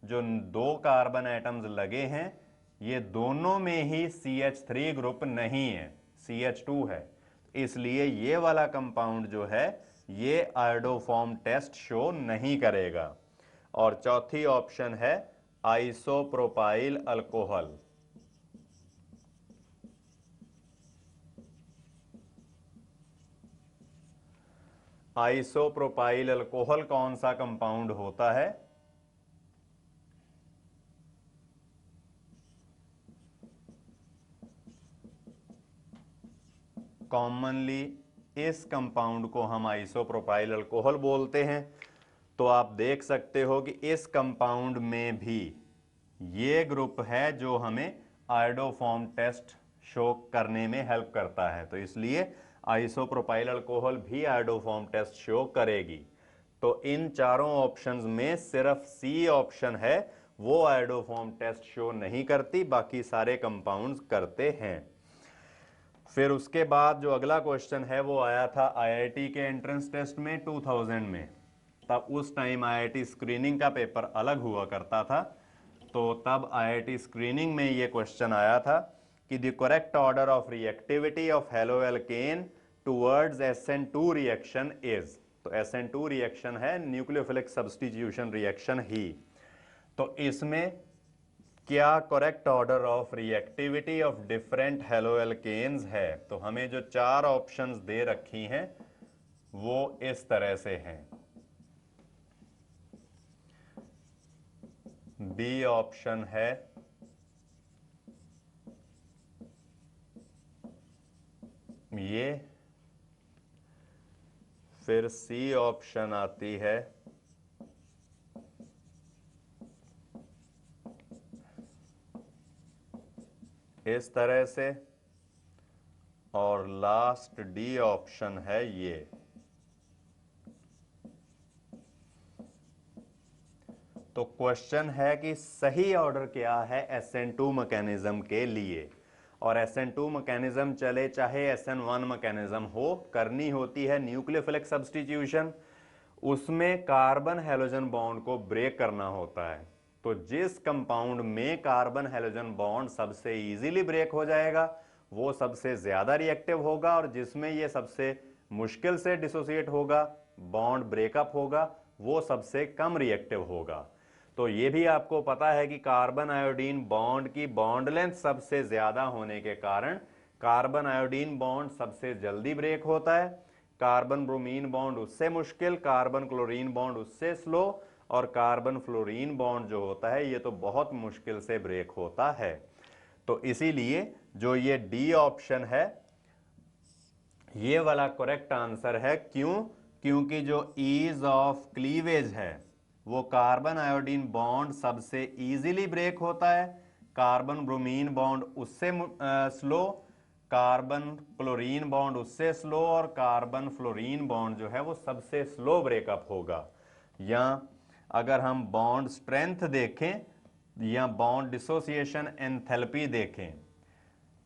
Speaker 1: जो दो कार्बन एटम्स लगे हैं ये दोनों में ही CH3 ग्रुप नहीं है, CH2 है, इसलिए ये वाला कंपाउंड जो है ये आयोडोफॉर्म टेस्ट शो नहीं करेगा। और चौथी ऑप्शन है आइसोप्रोपाइल अल्कोहल, आइसोप्रोपाइल अल्कोहल कौन सा कंपाउंड होता है? कॉमनली इस कंपाउंड को हम आइसोप्रोपाइल अल्कोहल बोलते हैं। तो आप देख सकते हो कि इस कंपाउंड में भी ये ग्रुप है जो हमें आयोडोफॉर्म टेस्ट शो करने में हेल्प करता है, तो इसलिए आइसोप्रोपाइल अल्कोहल भी आयोडोफॉर्म टेस्ट शो करेगी। तो इन चारों ऑप्शंस में सिर्फ सी ऑप्शन है वो आयोडोफॉर्म टेस्ट शो नहीं करती, बाकी सारे कंपाउंड्स करते हैं। फिर उसके बाद जो अगला क्वेश्चन है वो आया था IIT के एंट्रेंस टेस्ट में 2000 में। तब उस टाइम IIT स्क्रीनिंग का पेपर अलग हुआ करता था, तो तब IIT स्क्रीनिंग में ये क्वेश्चन आया था कि the correct order of reactivity of haloalkane towards SN2 reaction is. तो SN2 रिएक्शन है न्यूक्लियोफिलिक सब्स्टिट्यूशन रिएक्शन ही। तो इसमें क्या correct order of reactivity of different haloalkanes है? तो हमें जो चार ऑप्शंस दे रखी हैं वो इस तरह से हैं। बी ऑप्शन है ये, फिर सी ऑप्शन आती है इस तरह से, और लास्ट डी ऑप्शन है ये। तो क्वेश्चन है कि सही ऑर्डर क्या है SN2 मैकेनिज्म के लिए, और SN2 मैकेनिज्म चले चाहे SN1 मैकेनिज्म हो, करनी होती है न्यूक्लियोफिलिक सब्स्टिट्यूशन। उसमें कार्बन हैलोजन बॉन्ड को ब्रेक करना होता है। तो जिस कंपाउंड में कार्बन हैलोजन बॉन्ड सबसे इजीली ब्रेक हो जाएगा वो सबसे ज्यादा रिएक्टिव होगा, और जिसमें ये सबसे मुश्किल से डिसोसिएट होगा, बॉन्ड ब्रेकअप होगा, वो सबसे कम रिएक्टिव होगा। तो ये भी आपको पता है कि कार्बन आयोडीन बॉन्ड की बॉन्ड लेंथ सबसे ज्यादा होने के कारण कार्बन आयोडीन बॉन्ड सबसे जल्दी ब्रेक होता है, कार्बन ब्रोमीन बॉन्ड उससे मुश्किल, कार्बन क्लोरीन बॉन्ड उससे स्लो, और कार्बन फ्लोरीन बॉन्ड जो होता है ये तो बहुत मुश्किल से ब्रेक होता है। तो इसीलिए जो ये डी ऑप्शन है ये वाला करेक्ट आंसर है। क्यों? क्योंकि जो ईज ऑफ क्लीवेज है वो कार्बन आयोडीन बॉन्ड सबसे इजीली ब्रेक होता है, कार्बन ब्रोमीन बॉन्ड उससे स्लो, कार्बन क्लोरीन बॉन्ड उससे स्लो, और कार्बन फ्लोरीन बॉन्ड जो है वो सबसे स्लो ब्रेकअप होगा। या अगर हम बॉन्ड स्ट्रेंथ देखें या बॉन्ड डिसोसिएशन एंथैल्पी देखें,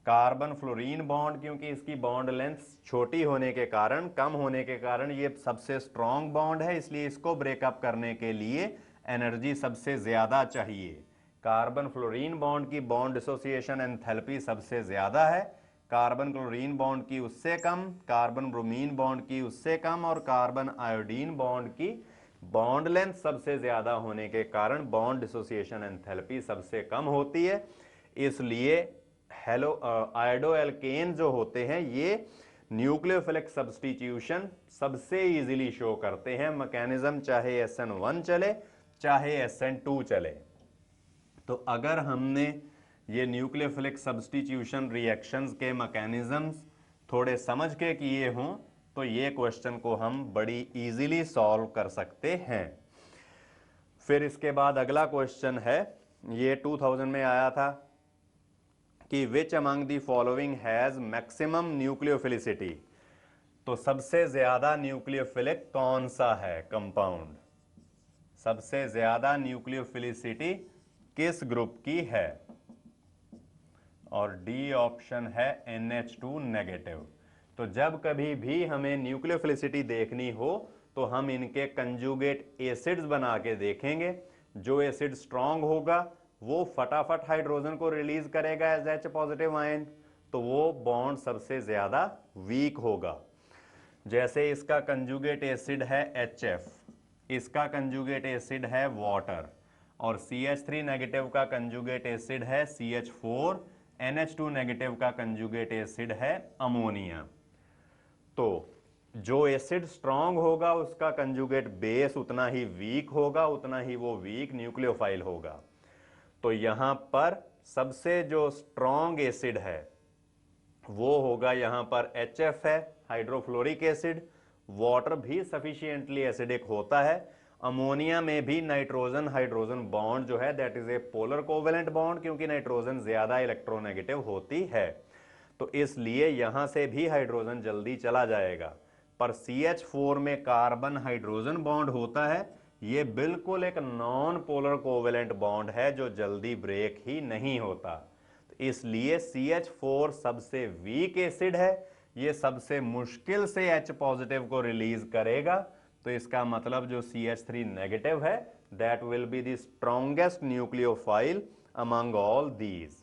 Speaker 1: कार्बन फ्लोरीन बॉन्ड क्योंकि इसकी बॉन्ड लेंथ छोटी होने के कारण, कम होने के कारण ये सबसे स्ट्रॉन्ग बॉन्ड है, इसलिए इसको ब्रेकअप करने के लिए एनर्जी सबसे ज्यादा चाहिए। कार्बन फ्लोरीन बॉन्ड की बॉन्ड डिसोसिएशन एंथैल्पी सबसे ज्यादा है, कार्बन क्लोरीन बॉन्ड की उससे कम, कार्बन ब्रोमीन बॉन्ड की उससे कम, और कार्बन आयोडीन बॉन्ड की बॉन्ड लेंथ सबसे ज्यादा होने के कारण बॉन्ड डिसोसिएशन एंथैल्पी सबसे कम होती है। इसलिए आयोडो एल्केन जो होते हैं ये न्यूक्लियोफिलिक सब्स्टिट्यूशन सबसे इजीली शो करते हैं, मैकेनिज्म चाहे SN1 चले चाहे SN2 चले। तो अगर हमने ये न्यूक्लियोफिलिक सब्स्टिट्यूशन रिएक्शंस के मैकेनिज्म्स थोड़े समझ के किए हों तो ये क्वेश्चन को हम बड़ी इजीली सॉल्व कर सकते हैं। फिर इसके बाद अगला क्वेश्चन है, ये 2000 में आया था कि which among the following has maximum nucleophilicity. तो सबसे ज्यादा न्यूक्लियोफिलिक कौन सा है कंपाउंड, सबसे ज्यादा न्यूक्लियोफिलिसिटी किस ग्रुप की है, और डी ऑप्शन है NH2 नेगेटिव। तो जब कभी भी हमें न्यूक्लियोफिलिसिटी देखनी हो तो हम इनके कंजुगेट एसिड्स बना के देखेंगे। जो एसिड स्ट्रांग होगा वो फटाफट हाइड्रोजन को रिलीज करेगा एज H पॉजिटिव आयन, तो वो बॉन्ड सबसे ज्यादा वीक होगा। जैसे इसका कंजुगेट एसिड है HF, इसका कंजुगेट एसिड है वाटर, और CH3 नेगेटिव का कंजुगेट एसिड है CH4, NH2 नेगेटिव का कंजुगेट एसिड है अमोनिया। तो जो एसिड स्ट्रांग होगा उसका कंजुगेट बेस उतना ही वीक होगा, उतना ही वो वीक न्यूक्लियोफाइल होगा। तो यहां पर सबसे जो स्ट्रांग एसिड है वो होगा यहां पर HF है, हाइड्रोफ्लोरिक एसिड। वाटर भी सफिशिएंटली एसिडिक होता है। अमोनिया में भी नाइट्रोजन हाइड्रोजन बॉन्ड जो है that is A polar covalent bond, क्योंकि नाइट्रोजन ज्यादा इलेक्ट्रोनेगेटिव होती है, तो इसलिए यहां से भी हाइड्रोजन जल्दी चला जाएगा। पर CH4 में कार्बन हाइड्रोजन बॉन्ड होता है, ये बिल्कुल एक नॉन पोलर कोवेलेंट बॉन्ड है जो जल्दी ब्रेक ही नहीं होता। तो इसलिए CH4 सबसे वीक एसिड है, ये सबसे मुश्किल से H पॉजिटिव को रिलीज करेगा। तो इसका मतलब जो CH3 नेगेटिव है that will be the strongest nucleophile among all these.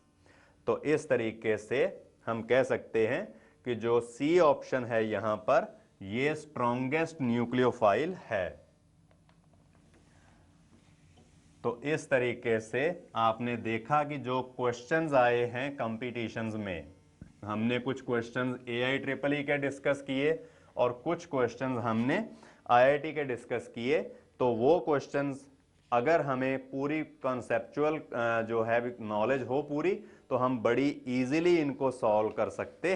Speaker 1: तो इस तरीके से हम कह सकते हैं कि जो C ऑप्शन है यहां पर ये स्ट्रॉन्गेस्ट न्यूक्लियोफाइल है। तो इस तरीके से आपने देखा कि जो क्वेश्चंस आए हैं कंपटीशंस में, हमने कुछ क्वेश्चंस AIEEE के डिस्कस किए और कुछ क्वेश्चंस हमने IIT के डिस्कस किए। तो वो क्वेश्चंस अगर हमें पूरी कॉन्सेप्चुअल जो है नॉलेज हो पूरी, तो हम बड़ी इजीली इनको सॉल्व कर सकते